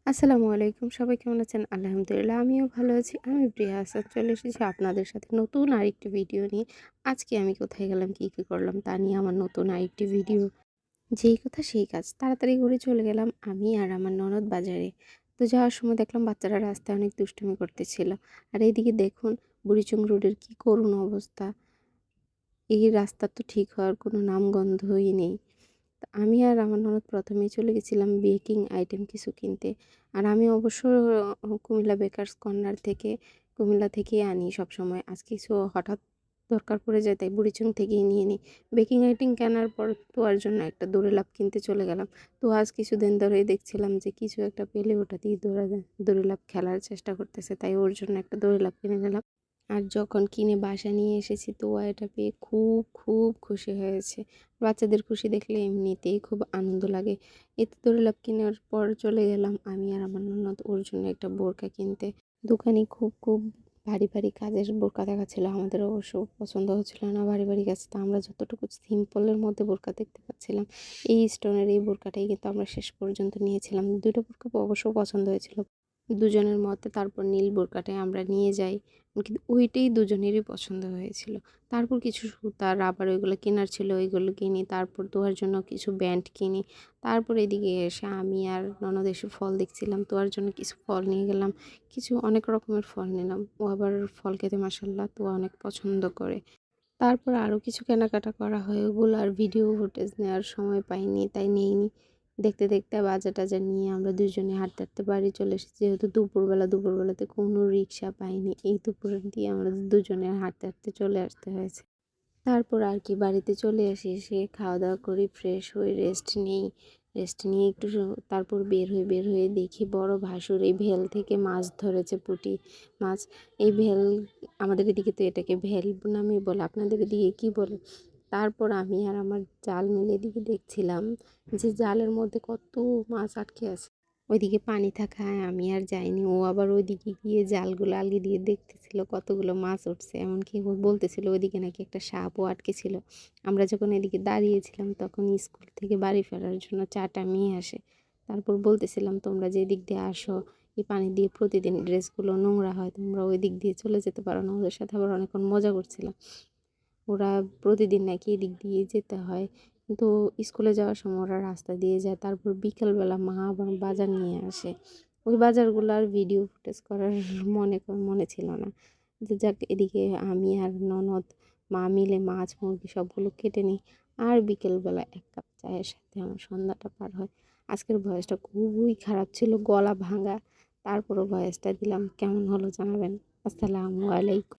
আসসালামু আলাইকুম। সবাই কেমন আছেন? আলহামদুলিল্লাহ আমিও ভালো আছি। আমি প্রিয়া হাসান চলে এসেছি আপনাদের সাথে নতুন আরেকটি ভিডিও নিয়ে। আজকে আমি কোথায় গেলাম, কি করলাম তা নিয়ে আমার নতুন আরেকটি ভিডিও। যেই কথা সেই কাজ। তাড়াতাড়ি করে চলে গেলাম আমি আর আমার ননদ বাজারে। তো যাওয়ার সময় দেখলাম বাচ্চারা রাস্তায় অনেক দুষ্টুমি করতেছিল। আর এইদিকে দেখুন বুড়িচং রোডের কি করুণ অবস্থা। এই রাস্তা তো ঠিক হওয়ার কোনো নামগন্ধই নেই। তা আমি আর আমার ননদ ১ম এই চলে গেছিলাম বেকিং আইটেম কিছু কিনতে। আর আমি অবশ্য কুমিল্লা বেকারস কর্নার থেকে কুমিল্লা থেকেই আনি সবসময়। আজ কিছু হঠাৎ দরকার পড়ে যায় তাই বুড়িচং থেকেই নিয়ে নিই। বেকিং আইটেম কেনার পর তোয়ার জন্য একটা দড়িলাপ কিনতে চলে গেলাম। তো আজ কিছুদিন ধরেই দেখছিলাম যে কিছু একটা পেলে ওটা দিয়ে দড়িলাপ খেলার চেষ্টা করতেছে। তাই ওর জন্য একটা দড়িলাপ কিনে নিলাম। আর যখন কিনে বাসায় নিয়ে এসেছি তোয়া এটা পেয়ে খুব খুশি হয়েছে। বাচ্চাদের খুশি দেখলে এমনিতেই খুব আনন্দ লাগে। এতে দড়িলাপ কেনার পর চলে গেলাম আমি আর আমার ননদ ওর জন্য একটা বোরকা কিনতে। দোকানে খুব ভারী কাজের বোরকা দেখাচ্ছিল। আমাদের অবশ্য পছন্দ হচ্ছিল না ভারী কাজ। তো আমরা যতটুকু সিম্পলের মধ্যে বোরকা দেখতে পাচ্ছিলাম, এই স্টোনের এই বোরকাটাই কিন্তু আমরা শেষ পর্যন্ত নিয়েছিলাম। ২ টা বোরকা অবশ্য পছন্দ হয়েছিল দুজনের মধ্যে। তারপর নীল বোরকাটাই আমরা নিয়ে যাই। কিন্তু ওইটাই দুজনেরই পছন্দ হয়েছিল। তারপর কিছু সুতা, রাবার ওইগুলো কেনার ছিল, ওইগুলো কিনি। তারপর তোয়ার জন্য কিছু ব্যান্ড কিনি। তারপর এদিকে এসে আমি আর ননদ এসে ফল দেখছিলাম। তোয়ার জন্য কিছু ফল নিয়ে গেলাম। কিছু অনেক রকমের ফল নিলাম। ও আবার ফল খেতে মাশাআল্লাহ তোয়া অনেক পছন্দ করে। তারপর আরও কিছু কেনাকাটা করা হয়। ওগুলো আর ভিডিও ফুটেজ নেওয়ার সময় পাইনি, তাই নেইনি। দেখতে বাজার-টাজার নিয়ে আমরা দুজনে হাঁটতে বাড়ি চলে এসেছি। যেহেতু দুপুরবেলাতে কোনো রিক্সা পাইনি। এই দুপুর দিয়ে আমরা দুজনে হাঁটতে চলে আসতে হয়েছে। তারপর আর কি বাড়িতে চলে আসি। এসে খাওয়া-দাওয়া করি, ফ্রেশ হই, রেস্ট নিই। রেস্ট নিয়ে একটু তারপর বের হয়ে দেখি বড় ভাসুর এই ভেল থেকে মাছ ধরেছে, পুঁটি মাছ। এই ভেল আমাদের এদিকে তো এটাকে ভেল নামেই বলে। আপনাদের এদিকে কী বলে? তারপর আমি আর আমার জাল মিলে এদিকে দেখছিলাম যে জালের মধ্যে কত মাছ আটকে আছে। ওইদিকে পানি থাকায় আমি আর যাইনি। ও আবার ওইদিকে গিয়ে জালগুলো আলগি দিয়ে দেখতেছিল কতগুলো মাছ উঠছে। এমনকি ও বলতেছিল ওইদিকে নাকি একটা সাপও আটকে ছিল। আমরা যখন এদিকে দাঁড়িয়েছিলাম তখন স্কুল থেকে বাড়ি ফেরার জন্য চাটা মেয়ে আসে। তারপর বলতেছিলাম তোমরা যে এদিক দিয়ে আসো, এই পানি দিয়ে প্রতিদিন ড্রেসগুলো নোংরা হয়, তোমরা ওই দিক দিয়ে চলে যেতে পারো না। ওদের সাথে আবার অনেকক্ষণ মজা করছিলাম। ওরা প্রতিদিন নাকি এদিক দিয়ে যেতে হয়। কিন্তু স্কুলে যাওয়ার সময় ওরা রাস্তা দিয়ে যায়। তারপর বিকেলবেলা মা আবার বাজার নিয়ে আসে। ওই বাজারগুলো আর ভিডিও ফুটেজ করার মনে ছিল না। যে যাক এদিকে আমি আর ননদ মা মিলে মাছ মুরগি সবগুলো কেটে নিই। আর বিকেলবেলা ১ কাপ চায়ের সাথে আমার সন্ধ্যাটা পার হয়। আজকের ভয়েসটা খুবই খারাপ ছিল, গলা ভাঙা। তারপরও ভয়েসটা দিলাম। কেমন হলো জানাবেন। আসসালামু আলাইকুম।